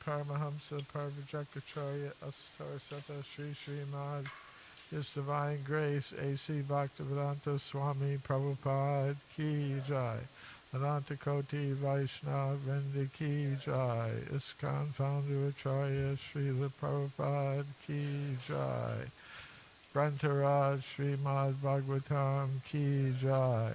Paramahamsa Parvajakacharya Astarasata Sri Srimad His Divine Grace A.C. Bhaktivedanta Swami Prabhupada Ki Jai Ananta Koti Vaishnava Vrinda Ki Jai ISKCON Founder Acharya Srila Prabhupada Ki Jai Grantaraj Srimad Bhagavatam Ki Jai.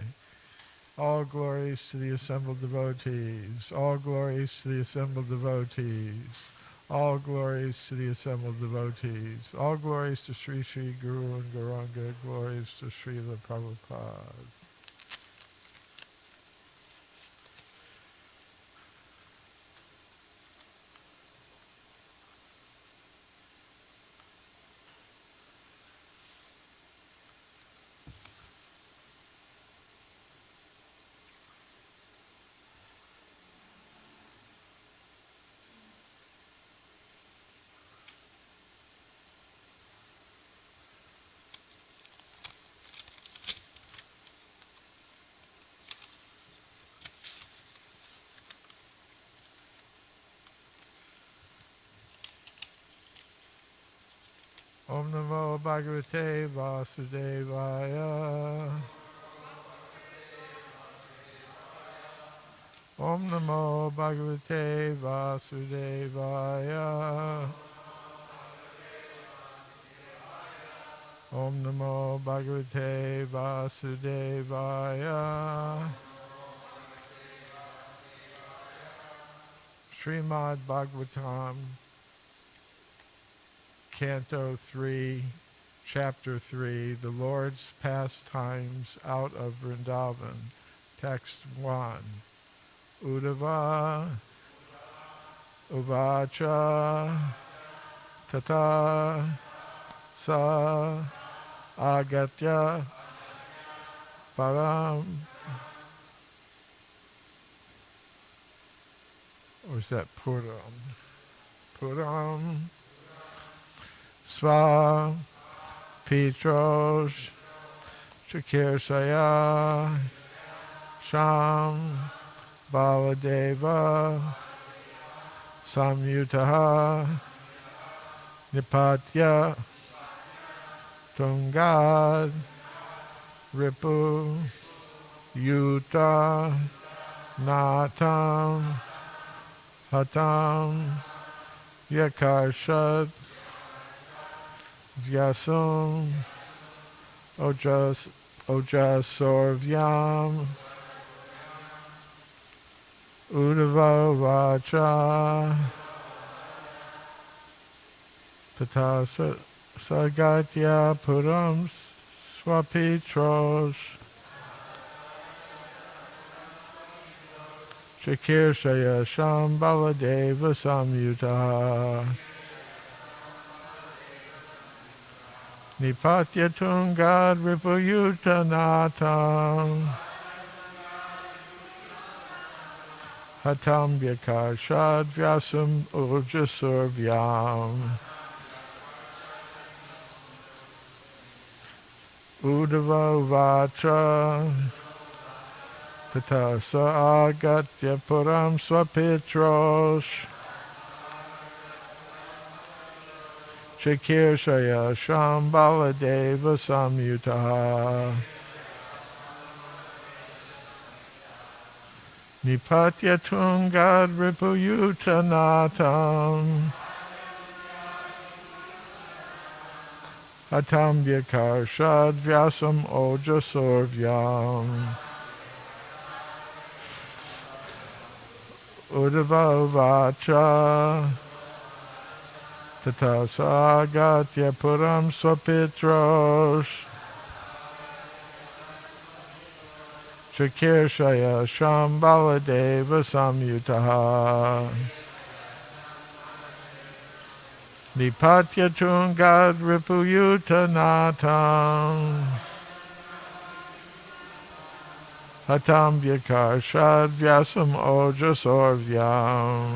All glories to the assembled devotees. All glories to the assembled devotees. All glories to the assembled devotees. All glories to Sri Sri Guru and Gauranga. Glories to Srila Prabhupada. Om Namo Bhagavate Vasudevaya. Om Namo Bhagavate Vasudevaya. Om Namo Bhagavate Vasudevaya. Srimad Bhagavatam, Canto 3, Chapter 3, The Lord's Pastimes Out of Vrindavan, Text 1. Uddhava Uvacha Tata Sa Agatya Param. Or is that Puram? Puram Sva Petros Shakirsaya Sham Baladeva Samyutaha Nipatya Tungad Ripu Yuta Natam Hatam Yakarshad Vyasum Ojasorvyam Uddhava Vacha Tata Sagatya Puram Swapitros Shakirshaya Shambaladeva Samyuta Nipatya Tungad Ripuyuta Natam Hatam Vyakashad Vyasam Ojasurvyam Uddhava Vatra Tata Sa Agatya Puram Swapitros Shakirshaya Shambaladeva Samyuta Nipatya Tungad Ripuyuta Natam Hatam Vyakarshad Vyasam Ojasurvyam Uddhava Vacha Tata Sagatya Puram Swapitros Shakirshaya Shambaladeva Samyutaha Nipatya Tungad Ripuyuta Natam Hatam Vyakarshad Vyasam Ojasorvyam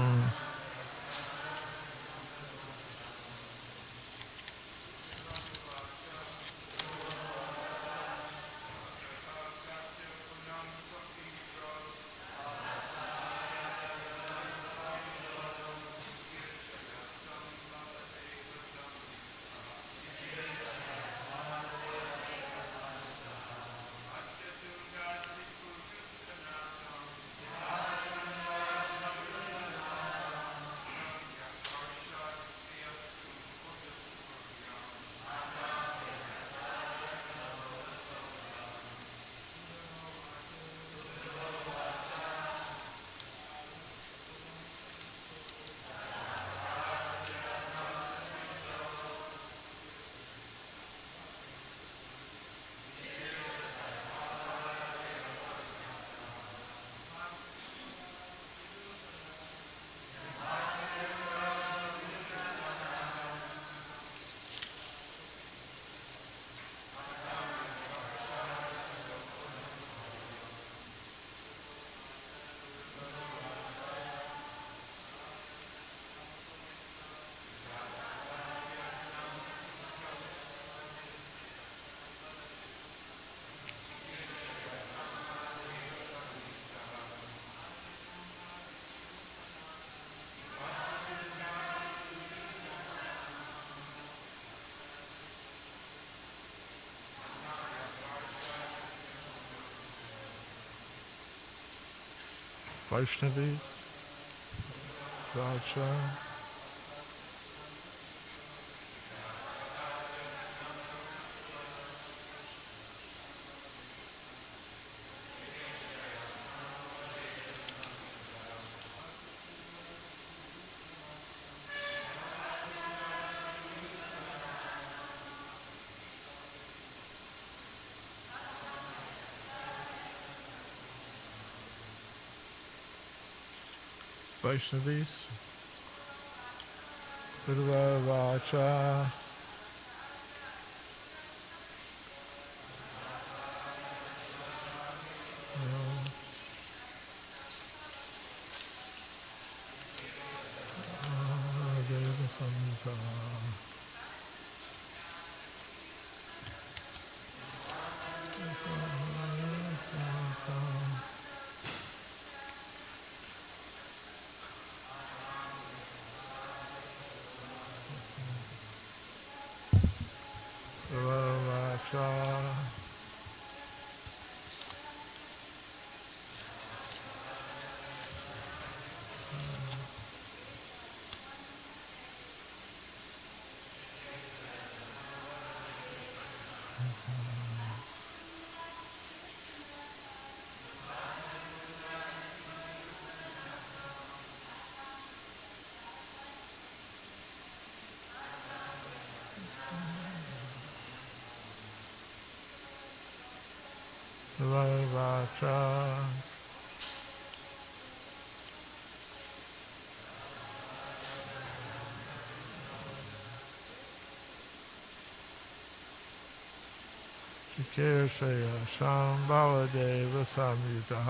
Vaishnavi, Vacha, Vaishnavis, Vidva Vacha, Deva Samhita, Vidva Vacha, Vidva Vacha, Chikirsaya Shambhala Deva Samyuta,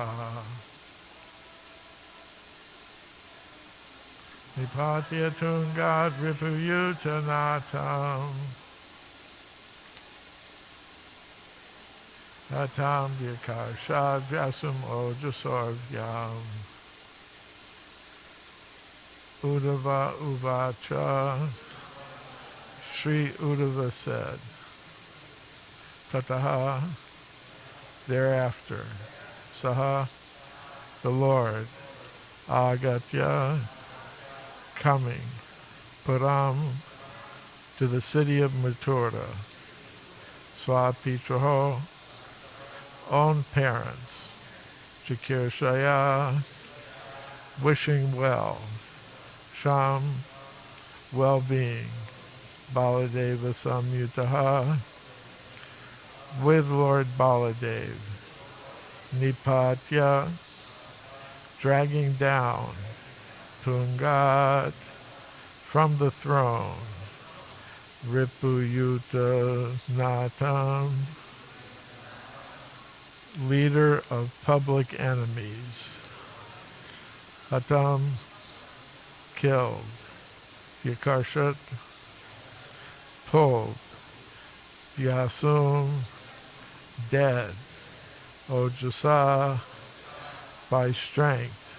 Nipatya Tungat Ripuyuta Natam, Atam Vyakashad Vyasum Ojasorvyam, Uddhava Uvacha, Sri Uddhava said, Tataha, thereafter, Saha, the Lord, Agatya, coming, Puram, to the city of Mathura, Swapitraho, own parents, Chikirshaya, wishing well, Sham, well-being, Baladeva Samyutaha, with Lord Baladev, Nipatya, dragging down, Tungat, from the throne, Ripuyuta Natam, leader of public enemies, Hatam, killed, Yakarshat, pulled, Vyasum, dead, Ojasa, by strength,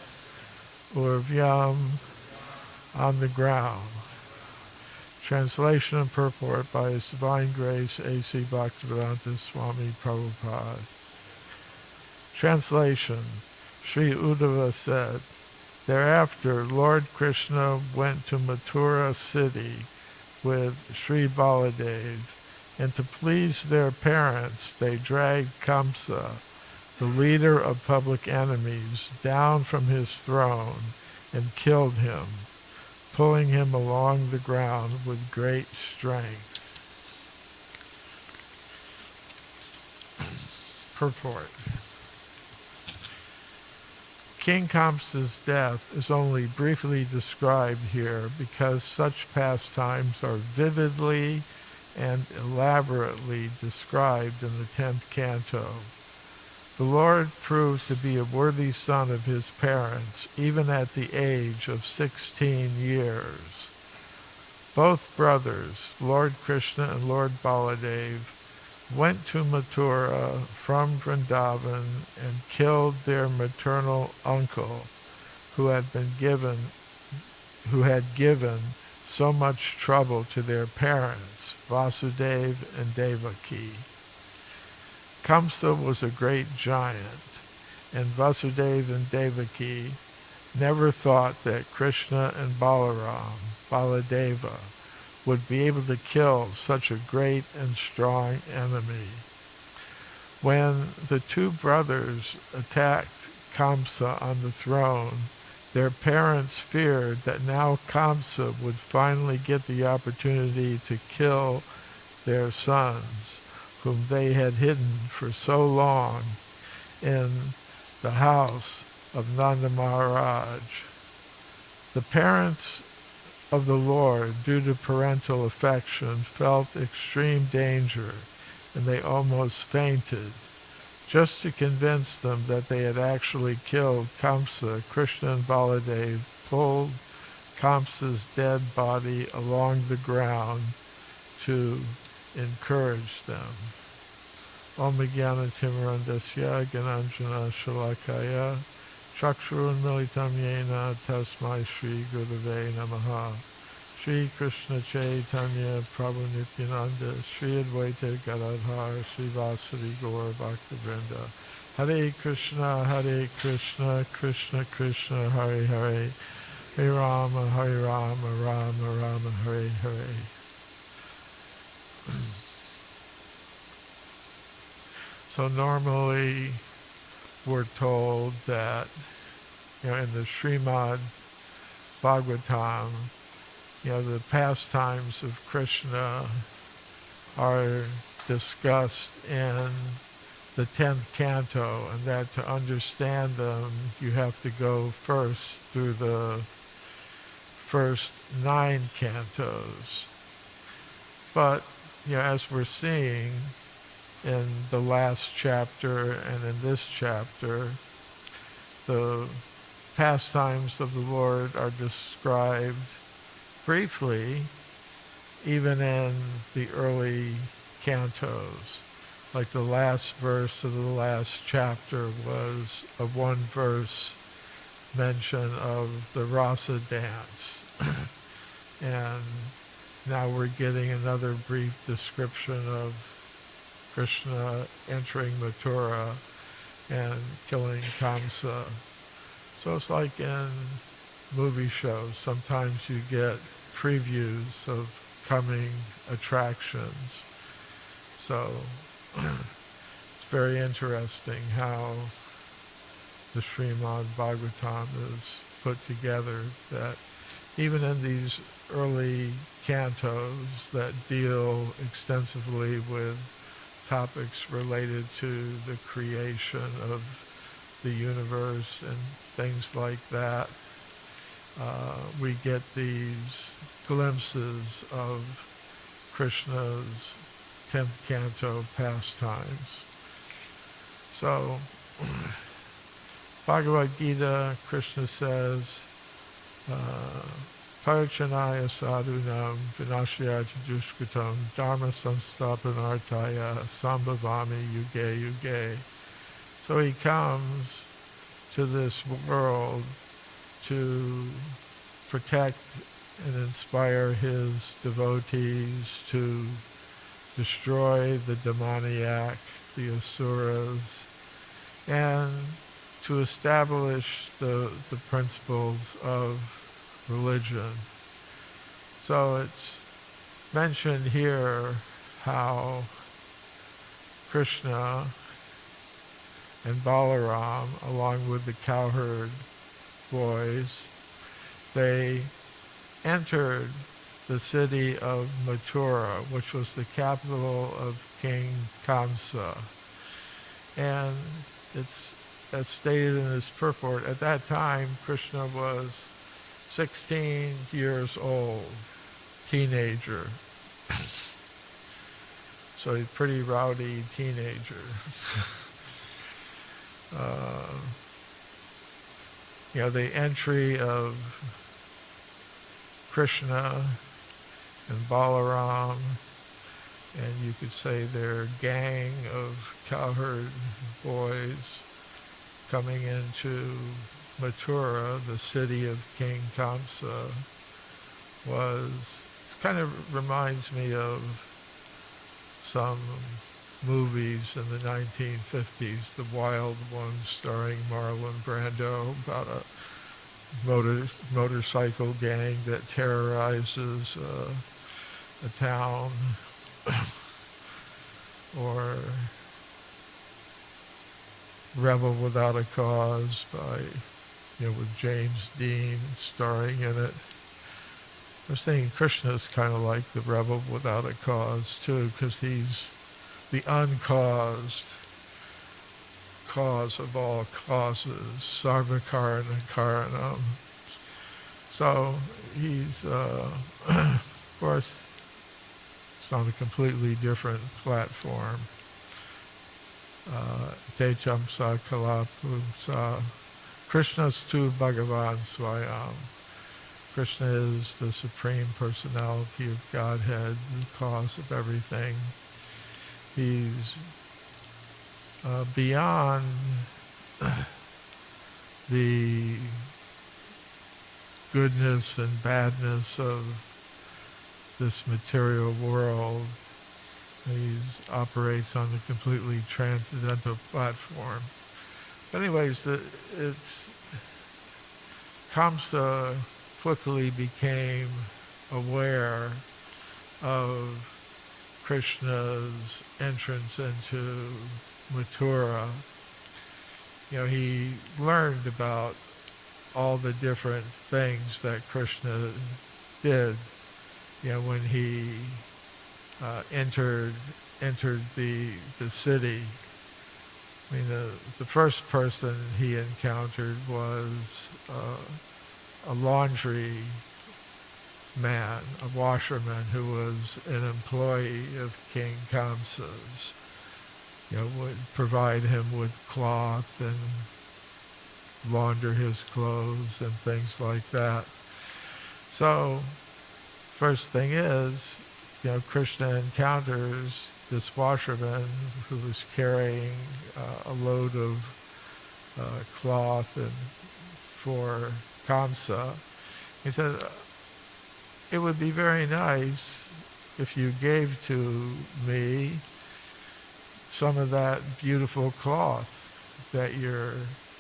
Urvyam, on the ground. Translation and purport by His Divine Grace A.C. Bhaktivedanta Swami Prabhupada. Translation. Sri Uddhava said, thereafter Lord Krishna went to Mathura city with Sri Baladev, and to please their parents they dragged Kamsa, the leader of public enemies, down from his throne and killed him, pulling him along the ground with great strength. Purport. King Kamsa's death is only briefly described here because such pastimes are vividly and elaborately described in the 10th canto. The Lord proved to be a worthy son of his parents, even at the age of 16 years. Both brothers, Lord Krishna and Lord Baladev, went to Mathura from Vrindavan and killed their maternal uncle, who had given so much trouble to their parents, Vasudeva and Devaki. Kamsa was a great giant, and Vasudeva and Devaki never thought that Krishna and Baladeva, would be able to kill such a great and strong enemy. When the two brothers attacked Kamsa on the throne, their parents feared that now Kamsa would finally get the opportunity to kill their sons, whom they had hidden for so long in the house of Nanda Maharaj. The parents of the Lord, due to parental affection, felt extreme danger, and they almost fainted. Just to convince them that they had actually killed Kamsa, Krishna and Baladev pulled Kamsa's dead body along the ground to encourage them. Om Jnana Timirandasya Gananjana Shalakaya Chakshurun Militam Yena Tasmai Shri Gurave Namaha. Shri Krishna Chaitanya Prabhu Nityananda Shri Advaita Gadadhar Shri Vasari Gaur Bhaktivinoda. Hare Krishna, Krishna Krishna, Hare Hare, Hare Rama, Rama Rama, Hare Hare. So normally we're told that, in the Srimad Bhagavatam, the pastimes of Krishna are discussed in the 10th canto, and that to understand them, you have to go first through the first 9 cantos. But, as we're seeing in the last chapter and in this chapter, the pastimes of the Lord are described briefly, even in the early cantos. Like the last verse of the last chapter was a one-verse mention of the rasa dance. And now we're getting another brief description of Krishna entering Mathura and killing Kamsa. So it's like in movie shows, sometimes you get previews of coming attractions. So it's very interesting how the Srimad Bhagavatam is put together, that even in these early cantos that deal extensively with topics related to the creation of the universe and things like that, we get these glimpses of Krishna's 10th canto pastimes. So, Bhagavad Gita, Krishna says, Parichanaya sadhunam vinashyati dushkritam dharma samstapanartaya sambhavami yuge yuge. So he comes to this world to protect and inspire his devotees, to destroy the demoniac, the asuras, and to establish the principles of religion. So it's mentioned here how Krishna and Balaram, along with the cowherd boys, they entered the city of Mathura, which was the capital of King Kamsa. And it's, as stated in this purport, at that time Krishna was 16 years old, teenager. So he's a pretty rowdy teenager. The entry of Krishna and Balaram, and you could say their gang of cowherd boys coming into Mathura, the city of King Kamsa, it kind of reminds me of some movies in the 1950s, the Wild Ones starring Marlon Brando, about a motorcycle gang that terrorizes a town, or Rebel Without a Cause with James Dean starring in it. I was thinking Krishna is kind of like the rebel without a cause too, because he's the uncaused cause of all causes, sarvakarana karanam. So he's, of course, it's on a completely different platform. Te chamsa kalapumsa. Krishnastu Bhagavan Swayam. Krishna is the Supreme Personality of Godhead, the cause of everything. He's beyond the goodness and badness of this material world. He operates on a completely transcendental platform. But anyways, Kamsa quickly became aware of Krishna's entrance into Mathura. He learned about all the different things that Krishna did. When he entered the city. I mean, the first person he encountered was a laundry man, a washerman who was an employee of King Kamsa's. Would provide him with cloth and launder his clothes and things like that. So, first thing is, Krishna encounters this washerman who was carrying a load of cloth for Kamsa. He said, it would be very nice if you gave to me some of that beautiful cloth that you're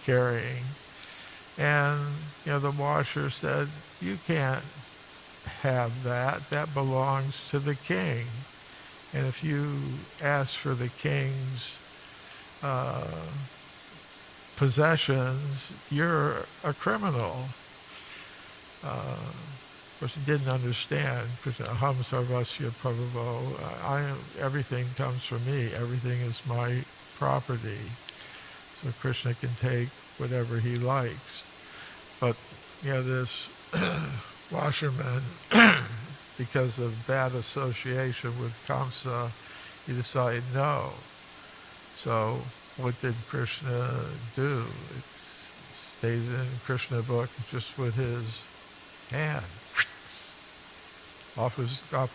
carrying. And, the washer said, you can't have that. That belongs to the king. And if you ask for the king's possessions, you're a criminal. Of course, he didn't understand. Aham sarvasya prabhavo. Everything comes from me. Everything is my property. So Krishna can take whatever he likes. But, this washerman, because of bad association with Kamsa, he decided no. So what did Krishna do? It's stated in Krishna book, just with his hand. Off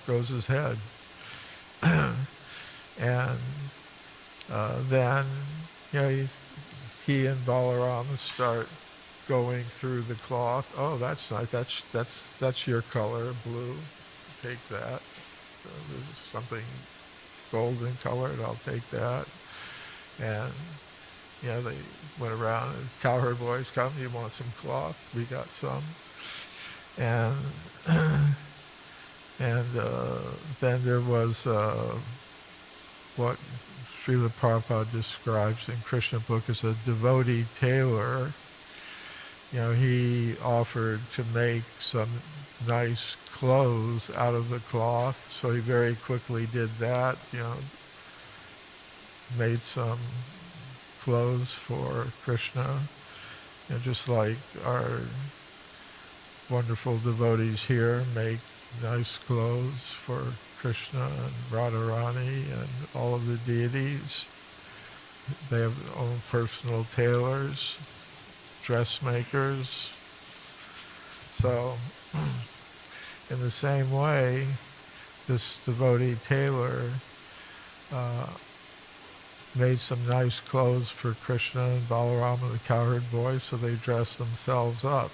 goes his head. And then, he and Balarama start going through the cloth. Oh, that's nice. That's your color, blue. Take that. There's something golden colored. I'll take that. And they went around. And cowherd boys come. You want some cloth? We got some. And then there was what Srila Prabhupada describes in Krishna book as a devotee tailor. He offered to make some nice clothes out of the cloth, so he very quickly did that, made some clothes for Krishna, just like our wonderful devotees here make nice clothes for Krishna and Radharani and all of the deities. They have their own personal tailors, dressmakers. So, in the same way, this devotee tailor made some nice clothes for Krishna and Balarama, the cowherd boys, so they dressed themselves up.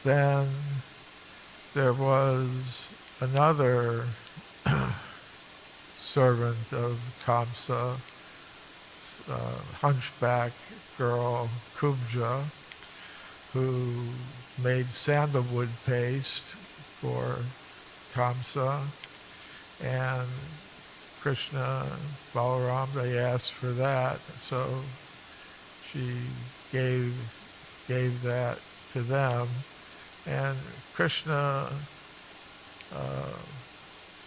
Then there was another servant of Kamsa, hunchback girl Kubja, who made sandalwood paste for Kamsa, and Krishna, Balaram, they asked for that, so she gave that to them, and Krishna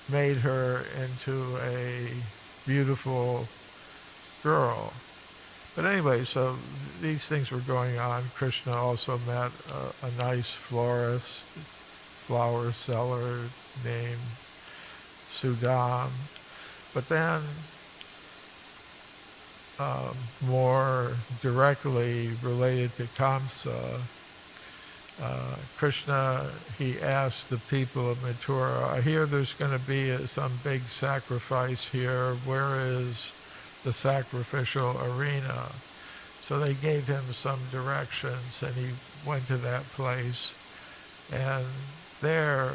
made her into a beautiful girl. But anyway, so these things were going on. Krishna also met a nice florist, flower seller named Sudam. But then, more directly related to Kamsa, Krishna, he asked the people of Mathura, I hear there's going to be some big sacrifice here. Where is the sacrificial arena? So they gave him some directions, and he went to that place. And there,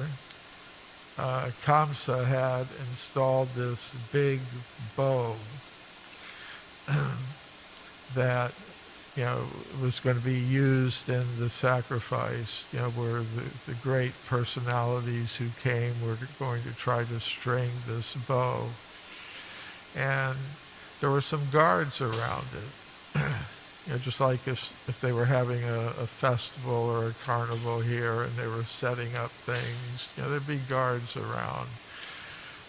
Kamsa had installed this big bow that, was going to be used in the sacrifice, where the great personalities who came were going to try to string this bow. And there were some guards around it. Just like if they were having a festival or a carnival here and they were setting up things, there'd be guards around.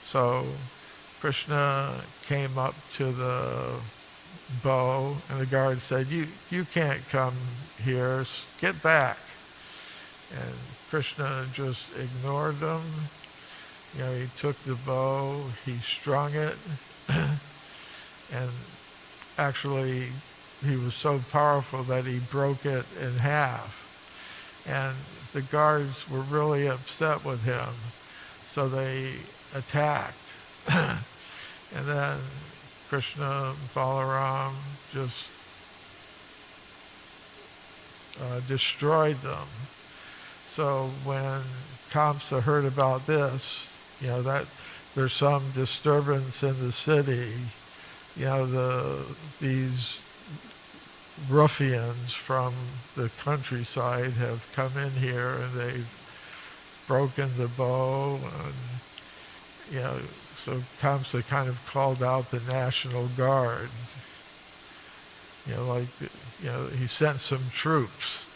So Krishna came up to the bow, and the guard said, you can't come here, get back. And Krishna just ignored them. He took the bow, he strung it, and actually he was so powerful that he broke it in half. And the guards were really upset with him, so they attacked. And then Krishna and Balaram just destroyed them. So when Kamsa heard about this, that there's some disturbance in the city, these ruffians from the countryside have come in here and they've broken the bow, and so Kamsa kind of called out the National Guard. He sent some troops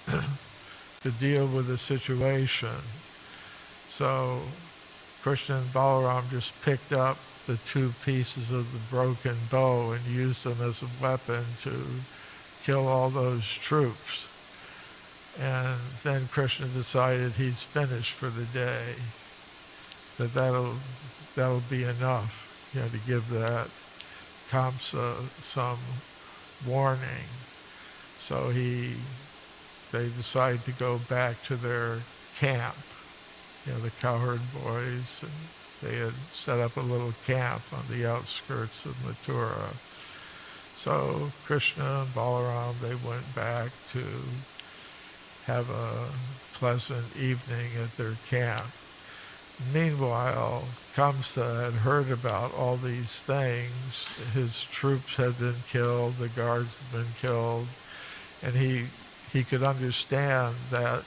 to deal with the situation. So Krishna and Balaram just picked up the two pieces of the broken bow and used them as a weapon to kill all those troops. And then Krishna decided he's finished for the day, that'll be enough, to give that Kamsa some warning. So they decide to go back to their camp, the cowherd boys, and they had set up a little camp on the outskirts of Mathura. So Krishna and Balaram, they went back to have a pleasant evening at their camp. Meanwhile, Kamsa had heard about all these things. His troops had been killed, the guards had been killed, and he could understand that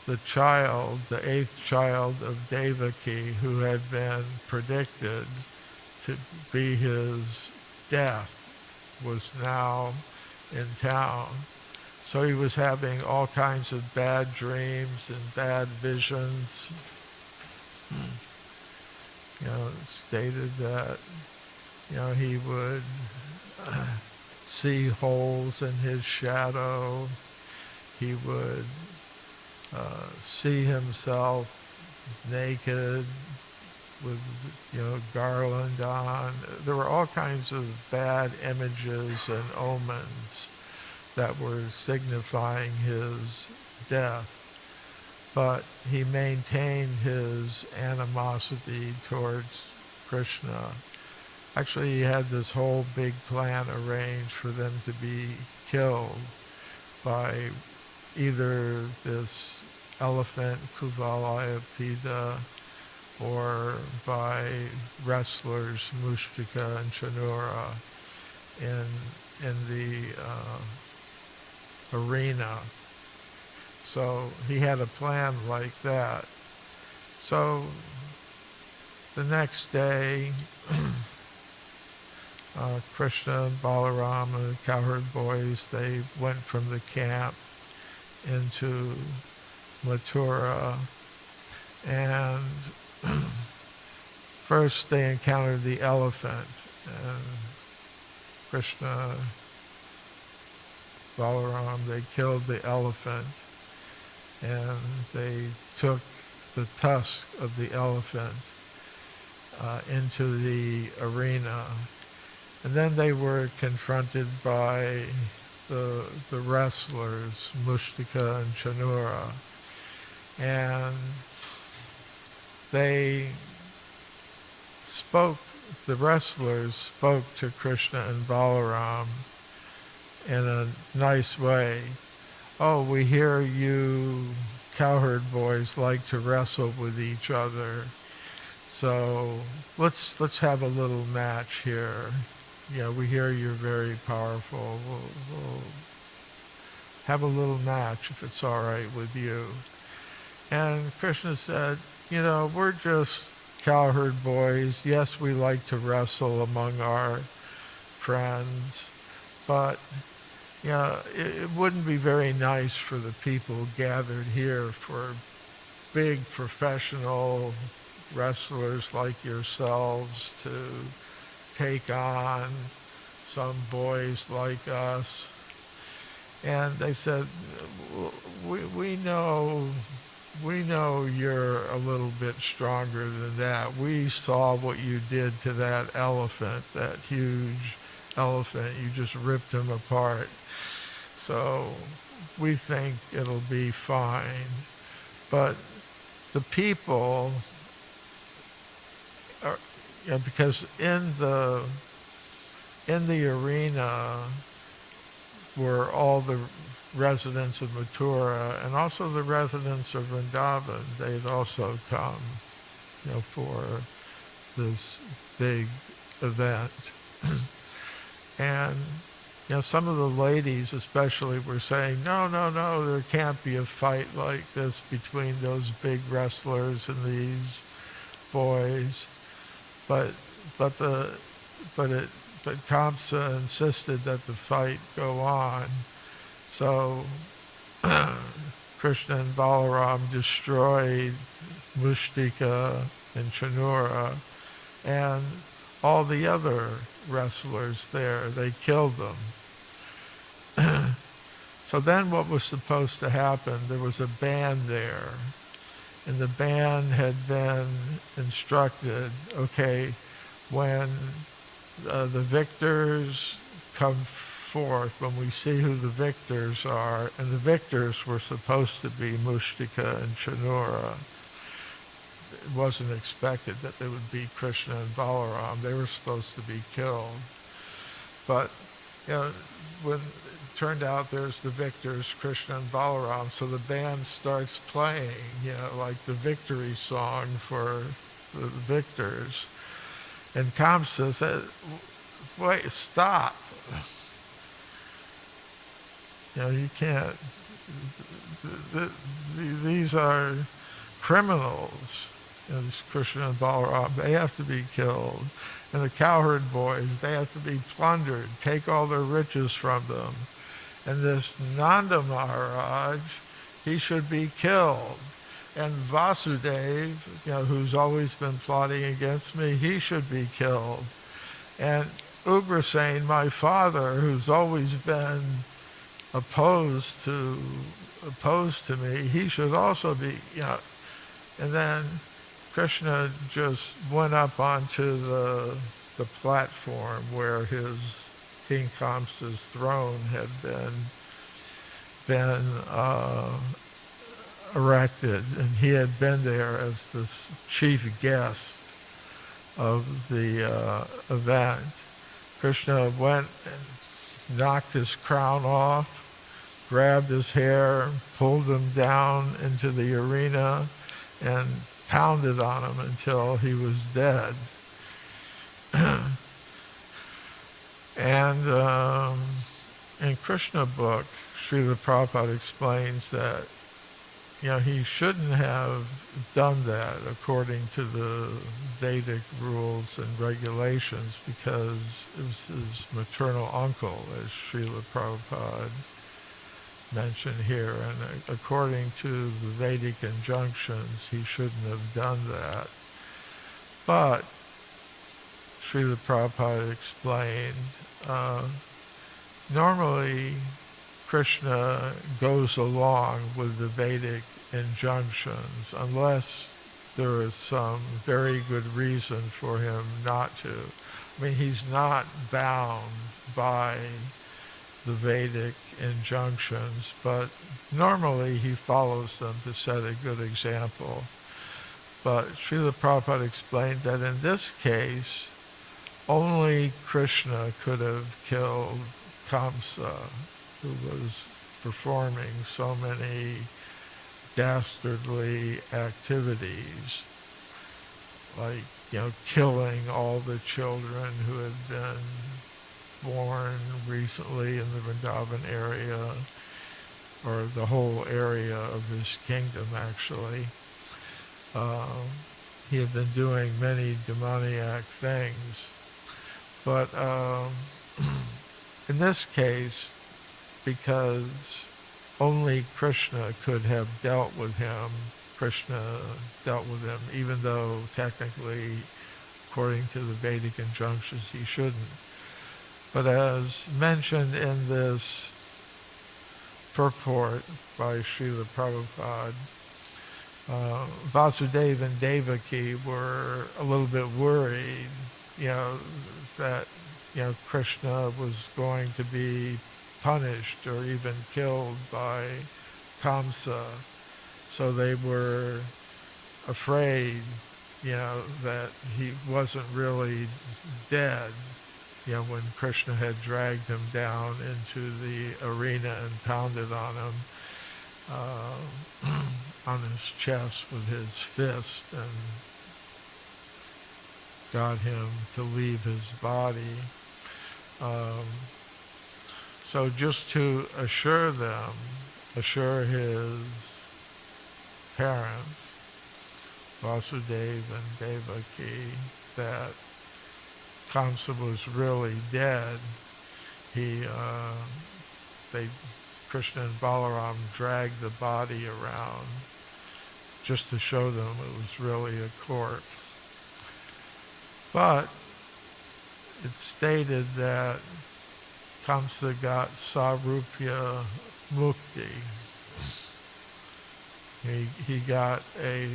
the child, the 8th child of Devaki, who had been predicted to be his death, was now in town. So he was having all kinds of bad dreams and bad visions. It stated that, he would see holes in his shadow. He would see himself naked with, garland on. There were all kinds of bad images and omens that were signifying his death. But he maintained his animosity towards Krishna. Actually, he had this whole big plan arranged for them to be killed by either this elephant, Kuvalayapida, or by wrestlers Mushtika and Chanura in the arena. So he had a plan like that. So the next day, Krishna and Balaram and the cowherd boys, they went from the camp into Mathura, and first they encountered the elephant, and Krishna, Balaram, they killed the elephant, and they took the tusk of the elephant into the arena. And then they were confronted by the wrestlers, Mushtika and Chanura, and the wrestlers spoke to Krishna and Balaram in a nice way. Oh, we hear you cowherd boys like to wrestle with each other, so let's have a little match here. Yeah, we hear you're very powerful. We'll have a little match if it's all right with you. And Krishna said, we're just cowherd boys. Yes, we like to wrestle among our friends, but it wouldn't be very nice for the people gathered here for big professional wrestlers like yourselves to take on some boys like us. And they said, we know you're a little bit stronger than that. We saw what you did to that elephant, that huge elephant. You just ripped him apart. So we think it'll be fine. But the people are, because in the arena were all the residents of Mathura and also the residents of Vrindavan. They'd also come, for this big event. And some of the ladies especially were saying, no, there can't be a fight like this between those big wrestlers and these boys. But Kamsa insisted that the fight go on. So Krishna and Balaram destroyed Mushtika and Chanura and all the other wrestlers there. They killed them. So then what was supposed to happen, there was a band there, and the band had been instructed, okay, when the victors come forth, when we see who the victors are, and the victors were supposed to be Mushtika and Chanura. It wasn't expected that they would be Krishna and Balaram. They were supposed to be killed. But, when it turned out there's the victors, Krishna and Balaram, so the band starts playing, like the victory song for the victors. And Kamsa said, wait, stop. You can't, these are criminals. These Krishna and Balaram, they have to be killed. And the cowherd boys, they have to be plundered, take all their riches from them. And this Nanda Maharaj, he should be killed. And Vasudev, who's always been plotting against me, he should be killed. And Ugrasen, my father, who's always been opposed to me, he should also be, And then Krishna just went up onto the platform where his King Kamsa's throne had been erected, and he had been there as the chief guest of the event. Krishna went and knocked his crown off, grabbed his hair, pulled him down into the arena, and pounded on him until he was dead. And in Krishna book, Srila Prabhupada explains that he shouldn't have done that according to the Vedic rules and regulations because it was his maternal uncle, as Srila Prabhupada mentioned here. And according to the Vedic injunctions, he shouldn't have done that. But Srila Prabhupada explained, normally Krishna goes along with the Vedic injunctions unless there is some very good reason for him not to. I mean, he's not bound by the Vedic injunctions, but normally he follows them to set a good example. But Srila Prabhupada explained that in this case, only Krishna could have killed Kamsa, who was performing so many dastardly activities, like, killing all the children who had been born recently in the Vrindavan area, or the whole area of his kingdom, actually. He had been doing many demoniac things. But in this case, because only Krishna could have dealt with him, Krishna dealt with him, even though technically, according to the Vedic injunctions, he shouldn't. But as mentioned in this purport by Srila Prabhupada, Vasudeva and Devaki were a little bit worried, that, Krishna was going to be punished or even killed by Kamsa. So they were afraid, that he wasn't really dead, when Krishna had dragged him down into the arena and pounded on him, on his chest with his fist and got him to leave his body. So just to assure his parents, Vasudeva and Devaki, that Kamsa was really dead, Krishna and Balaram dragged the body around just to show them it was really a corpse. But it's stated that Kamsa got Sarupya Mukti. He got a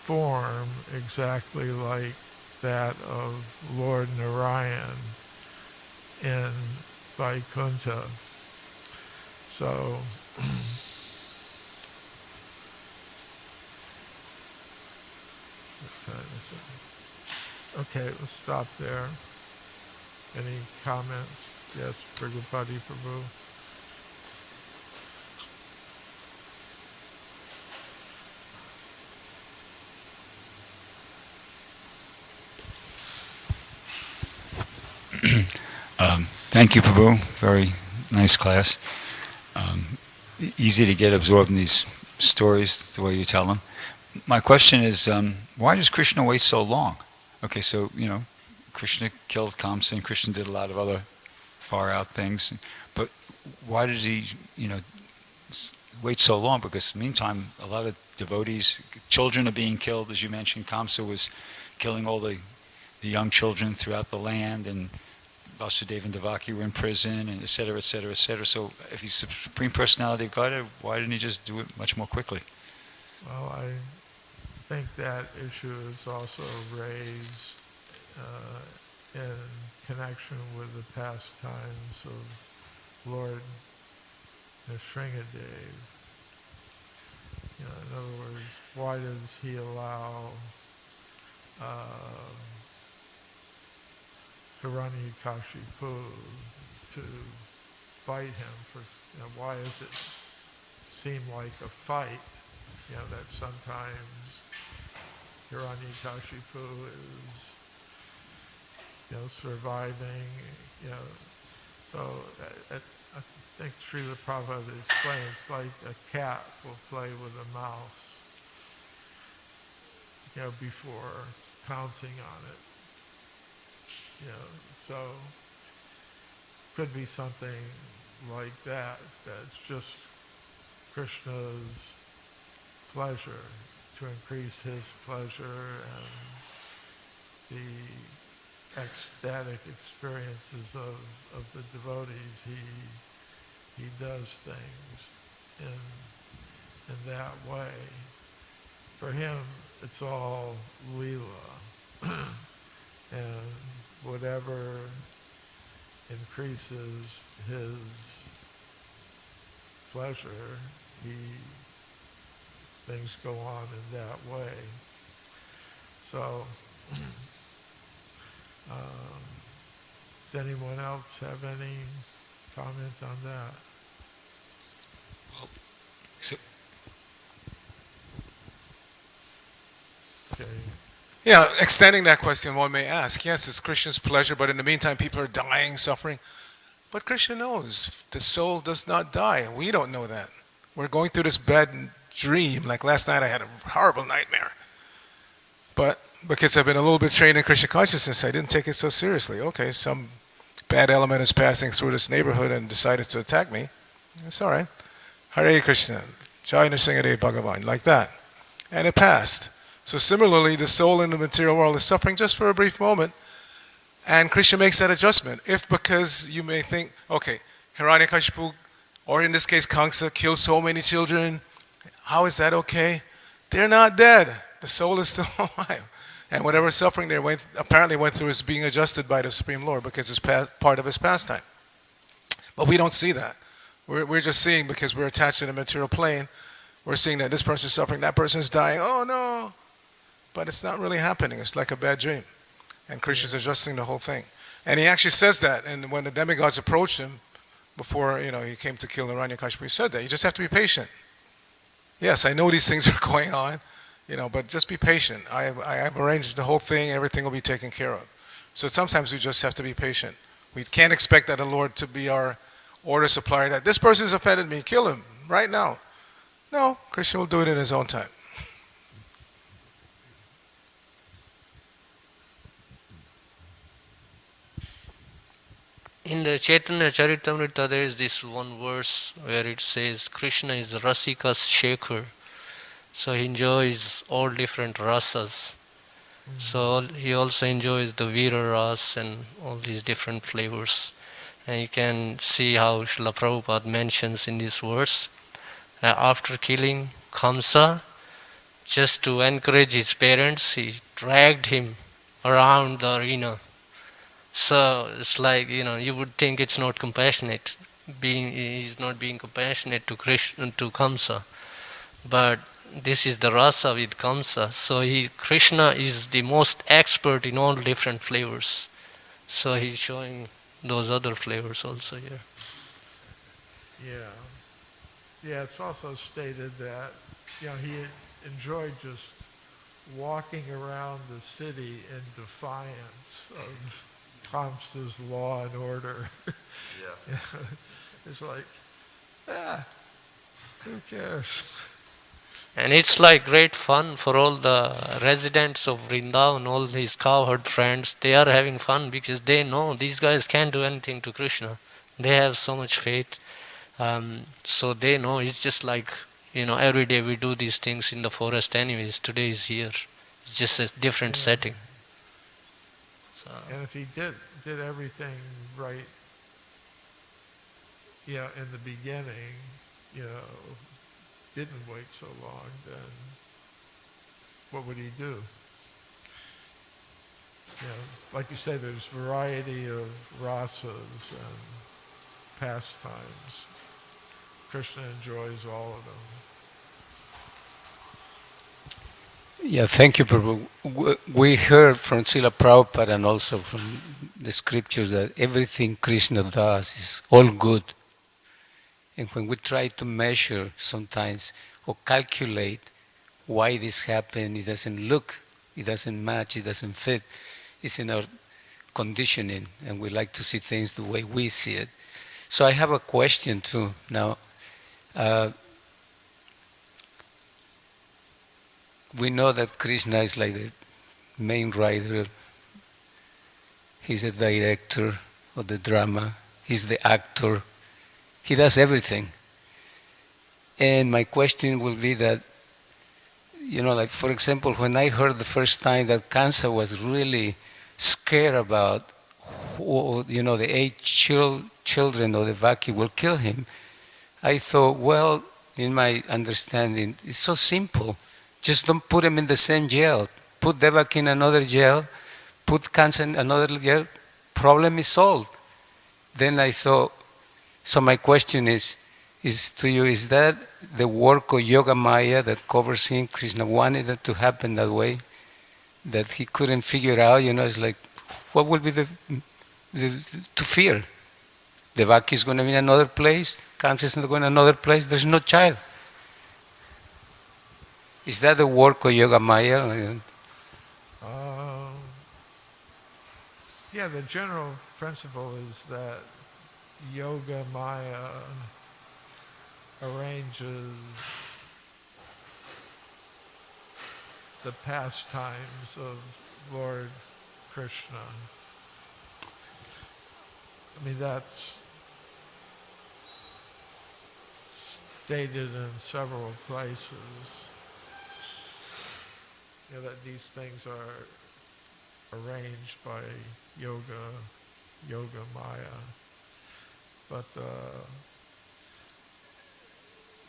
form exactly like that of Lord Narayan in Vaikuntha. So okay, let's stop there. Any comments? Yes, Prabhupada Prabhu. Thank you, Prabhu. Very nice class. Easy to get absorbed in these stories the way you tell them. My question is, why does Krishna wait so long? Okay, so, Krishna killed Kamsa and Krishna did a lot of other far out things. But why did he, wait so long? Because meantime, a lot of devotees, children are being killed, as you mentioned. Kamsa was killing all the young children throughout the land, and Vasudeva and Devaki were in prison, and et cetera, et cetera, et cetera. So if he's the Supreme Personality of Godhead, why didn't he just do it much more quickly? Well, I think that issue is also raised in connection with the pastimes of Lord Nrsingadev. In other words, why does he allow Hiranyakashipu to fight him for, why does it seem like a fight, that sometimes Hiranyakashipu is, surviving, you know. So I think Srila Prabhupada explains it's like a cat will play with a mouse, before pouncing on it. So could be something like that. That's just Krishna's pleasure, to increase his pleasure and the ecstatic experiences of the devotees. He does things in that way. For him, it's all Leela. And whatever increases his pleasure, things go on in that way. So, does anyone else have any comment on that? Well, so Okay. Yeah, extending that question, one may ask, yes, it's Krishna's pleasure, but in the meantime, people are dying, suffering. But Krishna knows the soul does not die. We don't know that. We're going through this bad dream. Like last night, I had a horrible nightmare. But because I've been a little bit trained in Krishna consciousness, I didn't take it so seriously. Okay, some bad element is passing through this neighborhood and decided to attack me. That's all right. Hare Krishna, Jai Nrsimhade Bhagavan, like that. And it passed. So similarly, the soul in the material world is suffering just for a brief moment, and Krishna makes that adjustment. If because you may think, okay, Hiranyakashipu, or in this case Kamsa, killed so many children, how is that okay? They're not dead. The soul is still alive. And whatever suffering they apparently went through is being adjusted by the Supreme Lord because it's part of his pastime. But we don't see that. We're just seeing, because we're attached to the material plane, we're seeing that this person's suffering, that person's dying, oh no. But it's not really happening. It's like a bad dream. And Krishna's adjusting the whole thing. And he actually says that. And when the demigods approached him, before he came to kill Hiranyakashipu, he said that. You just have to be patient. Yes, I know these things are going on, but just be patient. I have arranged the whole thing. Everything will be taken care of. So sometimes we just have to be patient. We can't expect that the Lord to be our order supplier, that this person's offended me, kill him right now. No, Krishna will do it in his own time. In the Chaitanya Charitamrita, there is this one verse where it says, Krishna is Rasika's shaker. So he enjoys all different rasas. So he also enjoys the Vira ras and all these different flavors. And you can see how Srila Prabhupada mentions in this verse, after killing Kamsa, just to encourage his parents, he dragged him around the arena. So it's like, you would think it's not compassionate. He's not being compassionate to Kamsa. But this is the rasa with Kamsa. So Krishna is the most expert in all different flavors. So he's showing those other flavors also here. Yeah, it's also stated that, he enjoyed just walking around the city in defiance of Kamsa's law and order. Yeah. It's like, who cares? And it's like great fun for all the residents of Vrindavan, all his cowherd friends. They are having fun because they know these guys can't do anything to Krishna. They have so much faith. So they know it's just like, every day we do these things in the forest anyways. Today is here. It's just a different setting. So. And if he did everything right, in the beginning, didn't wait so long, then what would he do? Like you say, there's variety of rasas and pastimes. Krishna enjoys all of them. Yeah, thank you, Prabhu. We heard from Srila Prabhupada and also from the scriptures that everything Krishna does is all good. And when we try to measure sometimes or calculate why this happened, it doesn't look it doesn't match, it doesn't fit. It's in our conditioning, and we like to see things the way we see it. So I have a question too now. We know that Krishna is like the main writer, he's the director of the drama, he's the actor, he does everything. And my question will be that, like for example, when I heard the first time that Kansa was really scared about, the 8 children of the Vaki will kill him, I thought, well, in my understanding, it's so simple. Just don't put him in the same jail. Put Devaki in another jail, put Kansa in another jail, problem is solved. Then I thought, so my question is to you, is that the work of Yoga Maya that covers him? Krishna wanted it to happen that way, that he couldn't figure out, it's like, what will be the to fear? Devaki is going to be in another place, Kamsa is going to another place, there's no child. Is that the work of Yoga Maya? Yeah, the general principle is that Yoga Maya arranges the pastimes of Lord Krishna. I mean, that's stated in several places, that these things are arranged by Yoga Maya. But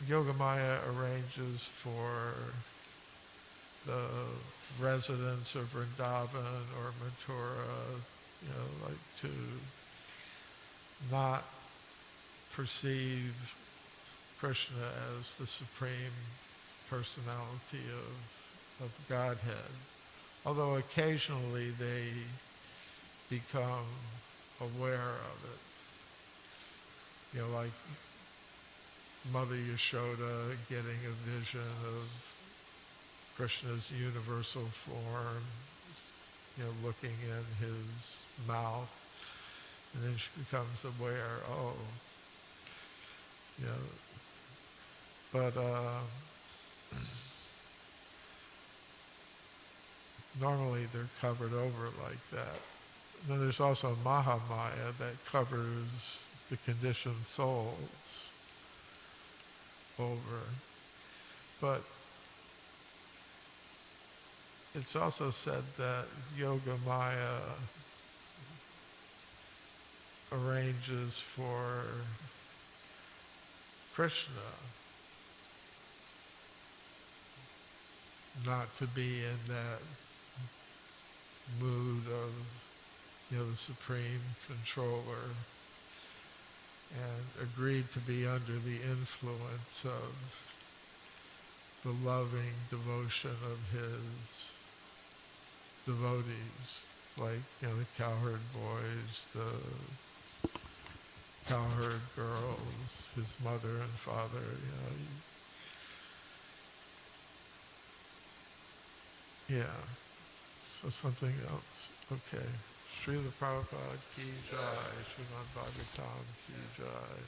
Yoga Maya arranges for the residents of Vrindavan or Mathura, like to not perceive Krishna as the supreme personality of Godhead. Although occasionally they become aware of it. Like Mother Yashoda getting a vision of Krishna's universal form, looking in his mouth, and then she becomes aware, but normally they're covered over like that. Then there's also Mahamaya that covers the conditioned souls over. But it's also said that Yoga Maya arranges for Krishna not to be in that mood of, the supreme controller, and agreed to be under the influence of the loving devotion of his devotees, like, the cowherd boys, the cowherd girls, his mother and father, Yeah. So something else. Okay. Srila Prabhupada ki jai. Srimad Bhagavatam ki jai.